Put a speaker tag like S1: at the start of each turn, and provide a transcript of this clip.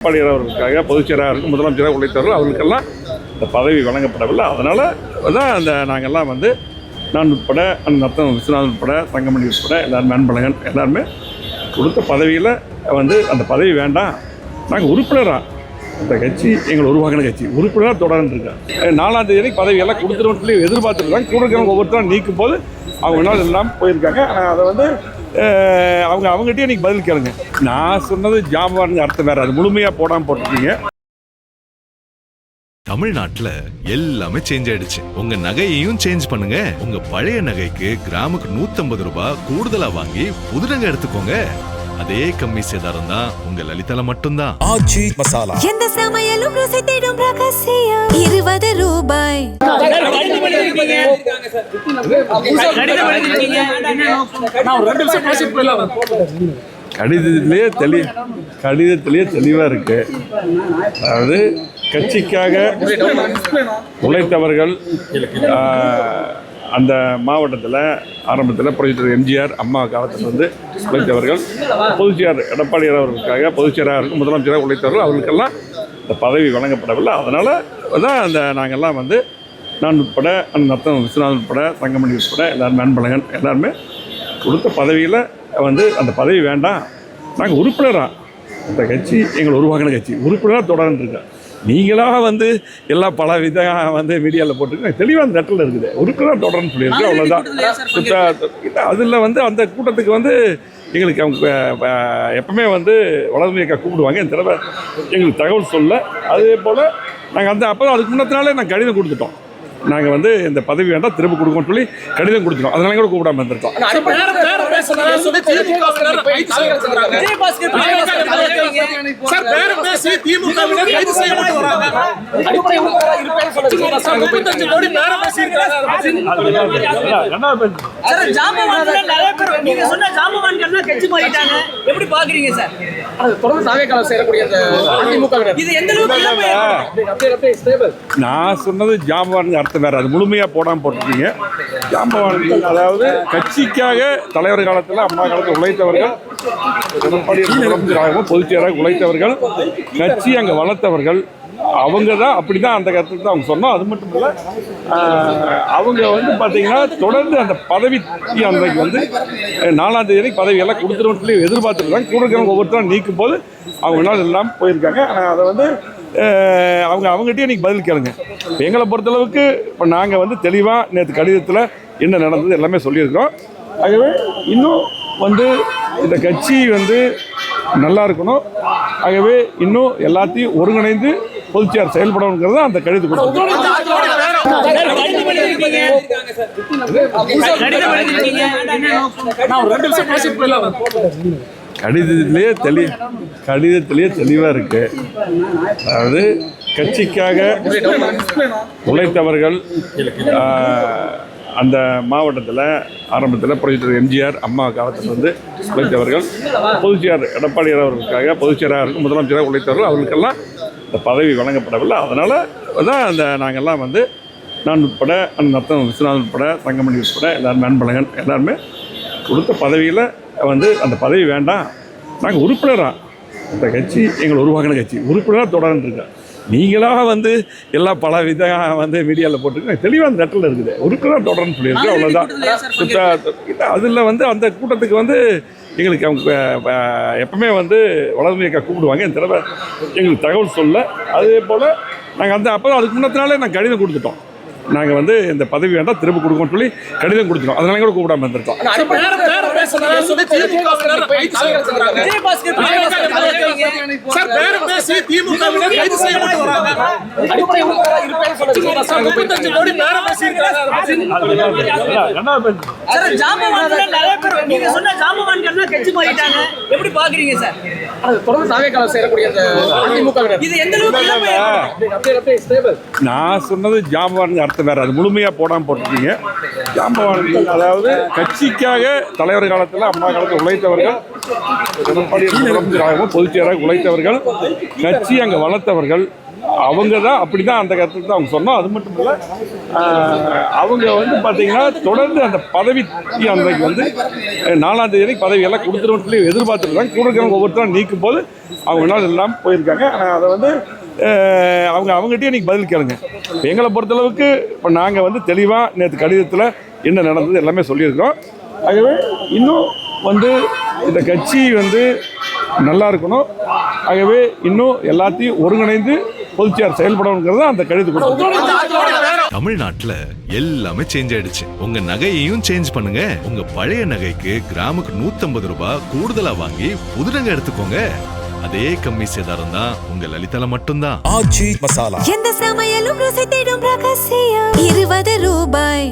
S1: எடப்பாடியார் அவர்களுக்காக பொதுச்செயலாளருக்கு முதலமைச்சராக உழைத்தவர்கள் அவர்களுக்கெல்லாம் இந்த பதவி வழங்கப்படவில்லை. அதனால் தான் அந்த நாங்கள்லாம் நான் உட்பட அந்த நத்தம் விஸ்வநாதன் உட்பட தங்கமணி உட்பட எல்லாருமே அன்பழகன் எல்லாருமே கொடுத்த பதவியில் அந்த பதவி வேண்டாம், நாங்கள் உறுப்பினராக இந்த கட்சி எங்களை உருவாக்கின கட்சி உறுப்பினராக தொடர்ந்துருக்கேன். 4ஆம் தேதி பதவியெல்லாம் கொடுத்துருவோம் சொல்லி எதிர்பார்த்துருக்காங்க. கூட இருக்கிறவங்க ஒவ்வொருத்தரும் நீக்கும் போது அவங்க நாள் எல்லாம் போயிருக்காங்க. அதை அவங்ககிட்டயே நீங்கள் பதில் கேளுங்க. நான் சொன்னது ஜாம்பவானுங்க அர்த்தம் வேறு, அது முழுமையாக போடாமல் போட்டிருக்கீங்க.
S2: தமிழ்நாட்டுல எல்லாமே சேஞ்ச் ஆயிடுச்சு. உங்க நகையையும் சேஞ்ச் பண்ணுங்க. உங்க பழைய நகைக்கு கிராமுக்கு 150 ரூபாய் கூடுதலா வாங்கி புது நகை எடுத்துக்கோங்க. அதே கம்மி சேதாரம் தான் உங்க லலிதால மட்டும்தான். ஆச்சி மசாலா
S3: எந்த சமையலும் ருசி தேடும் ரகசியம் 20 ரூபாய்.
S1: கடிதத்திலேயே தெளிவாக இருக்கு. அதாவது கட்சிக்காக உழைத்தவர்கள் அந்த மாவட்டத்தில் ஆரம்பத்தில் புரட்சித்தலைவர் எம்ஜிஆர் அம்மா காலத்தில் உழைத்தவர்கள், பொதுச்செயலாளர் எடப்பாடியார் அவர்களுக்காக பொதுச்செயலாளருக்கு முதலமைச்சராக உழைத்தவர்கள் அவர்களுக்கெல்லாம் இந்த பதவி வழங்கப்படவில்லை. அதனால் தான் நாங்கள்லாம் நான் உட்பட அந்த நத்தம் விஸ்வநாதன் உட்பட தங்கமணி உட்பட எல்லாருமே அன்பழகன் எல்லாருமே கொடுத்த பதவியில் அந்த பதவி வேண்டாம், நாங்கள் உறுப்பினராக இந்த கட்சி எங்களை உருவாக்கின கட்சி உறுப்பினராக தொடர்ந்துருக்கேன். நீங்களாக எல்லா பல விதமாக மீடியாவில் போட்டுருக்கேன். தெளிவாக அந்த இடத்துல இருக்குது, உறுப்பினராக தொடர்ந்து சொல்லியிருக்கு. அவ்வளோதான். அதில் அந்த கூட்டத்துக்கு எங்களுக்கு அவங்க எப்பவுமே வளர்ந்து இயக்க கூப்பிடுவாங்க. இந்த தடவை எங்களுக்கு தகவல் சொல்ல. அதே போல் நாங்கள் அப்போ அதுக்கு முன்னத்தினாலே நாங்கள் கடிதம் கொடுத்துட்டோம். நாங்கள் இந்த பதவி வேண்டாம் திரும்ப கொடுக்கணும்னு சொல்லி கடிதம் கொடுத்துட்டோம். அதனால கூட கூப்பிடாம இருந்திருக்கோம். நான் சொன்னது ஜாம்பவானுங்க அர்த்தம் வேறு, அது முழுமையாக போடாமல் போட்டிருக்கீங்க. ஜாம்பவானுங்க அதாவது கட்சிக்காக தலைவர் காலத்தில் அம்மா காலத்தில் உழைத்தவர்கள், எடப்பாடியார் பொதுச்செயலாளராக உழைத்தவர்கள், கட்சி அங்கே வளர்த்தவர்கள் அவங்க தான். அப்படி தான் அந்த கருத்து தான் அவங்க சொன்னோம். அது மட்டும் இல்லை, அவங்க பார்த்தீங்கன்னா தொடர்ந்து அந்த பதவி அன்றைக்கு 4ஆம் தேதி பதவியெல்லாம் கொடுத்துருவோம் சொல்லி எதிர்பார்த்துருக்காங்க. கூட இருக்கிறவங்க ஒவ்வொருத்தரும் நீக்கும் போது அவங்க நாள் எல்லாம் போயிருக்காங்க. அதை அவங்ககிட்டயே நீங்கள் பதில் கேளுங்க. எங்களை பொறுத்தளவுக்கு இப்போ நாங்கள் தெளிவாக நேற்று கடிதத்தில் என்ன நடந்தது எல்லாமே சொல்லியிருக்கிறோம். ஆகவே இன்னும் இந்த கட்சி நல்லா இருக்கணும். ஆகவே இன்னும் எல்லாத்தையும் ஒருங்கிணைந்து பொதுச்செயலாளர் செயல்படணுங்கிறது அந்த கடிதம் கொடுத்தோம். கடிதத்திலேயே தெளிவாக இருக்கு. அதாவது கட்சிக்காக உழைத்தவர்கள் அந்த மாவட்டத்தில் ஆரம்பத்தில் புரட்சித்தலைவர் எம்ஜிஆர் அம்மா காலத்தில் உழைத்தவர்கள், பொதுச்செயலாளர் எடப்பாடியார் அவர்களுக்காக பொதுச்செயலாளருக்கு முதலமைச்சராக உழைத்தவர்கள் அவர்களுக்கெல்லாம் இந்த பதவி வழங்கப்படவில்லை. அதனால் தான் நாங்கள்லாம் நான் உட்பட அந்த நத்தம் விஸ்வநாதன் உட்பட தங்கமணி உட்பட எல்லாருமே அன்பழகன் எல்லாருமே கொடுத்த பதவியில் அந்த பதவி வேண்டாம், நாங்கள் உறுப்பினராக இந்த கட்சி எங்களை உருவாக்கின கட்சி உறுப்பினராக தொடர்ந்துருக்கேன். நீங்களாக எல்லா பல விதமாக மீடியாவில் போட்டுருக்கேன். தெளிவாக அந்த இடத்துல இருக்குது, உறுப்பினராக தொடர்ந்து சொல்லியிருக்கு. அவ்வளோதான். அதில் அந்த கூட்டத்துக்கு எங்களுக்கு அவங்க எப்பவுமே வளர்ந்து இயக்க கூப்பிடுவாங்க. இந்த தடவை எங்களுக்கு தகவல் சொல்ல. அதே போல் நாங்கள் அப்போ அதுக்கு முன்னத்தினாலே நாங்கள் கடிதம் கொடுத்துட்டோம். நாங்கள் இந்த பதவி வேண்டாம் திரும்ப கொடுக்கணும்னு சொல்லி கடிதம் கொடுத்துட்டோம். அதனால கூட கூப்பிடாம இருந்திருக்கோம். நான் சொன்னது ஜாம்பவானுங்க அர்த்தம் வேறு, அது முழுமையாக போடாமல் போட்டிருக்கீங்க. ஜாம்பவானுங்க அதாவது கட்சிக்காக தலைவர் காலத்தில் அம்மா காலத்தில் உழைத்தவர்கள், எடப்பாடியார் பொதுச்செயலாளராக உழைத்தவர்கள், கட்சி அங்கே வளர்த்தவர்கள் அவங்க தான் அப்படி தான் அந்த கருத்துக்கு தான் அவங்க சொன்னோம். அது மட்டும் இல்லை, அவங்க வந்து பார்த்தீங்கன்னா தொடர்ந்து அந்த பதவி அன்றைக்கு வந்து 4ஆம் தேதி பதவியெல்லாம் கொடுத்துருவோம்னு சொல்லி எதிர்பார்த்துருக்காங்க. கூட இருக்கிறவங்க ஒவ்வொருத்தரும் நீக்கும் போது அவங்க நாள் எல்லாம் போயிருக்காங்க. ஆனால் அதை வந்து அவங்ககிட்டயே நீங்கள் பதில் கேளுங்க. இப்போ எங்களை பொறுத்தளவுக்கு இப்போ நாங்கள் வந்து தெளிவாக நேற்று கடிதத்தில் என்ன நடந்தது எல்லாமே சொல்லியிருக்கிறோம். ஆகவே இன்னும் வந்து இந்த கட்சி வந்து நல்லா இருக்கணும். ஆகவே இன்னும் எல்லாத்தையும் ஒருங்கிணைந்து பொதுச்செயலாளர் செயல்படணுங்கிறது அந்த கடிதம்.
S2: தமிழ்நாட்டுல எல்லாமே சேஞ்ச் ஆயிடுச்சு. உங்க நகையையும் சேஞ்ச் பண்ணுங்க. உங்க பழைய நகைக்கு கிராமுக்கு 150 ரூபாய் கூடுதலா வாங்கி புது நகை எடுத்துக்கோங்க. அதே கம்மி சேதாரம் தான் உங்க லலிதால மட்டும்தான்.
S3: எந்த சமையலும் ருசி தேடும் ரகசியம் 20 ரூபாய்.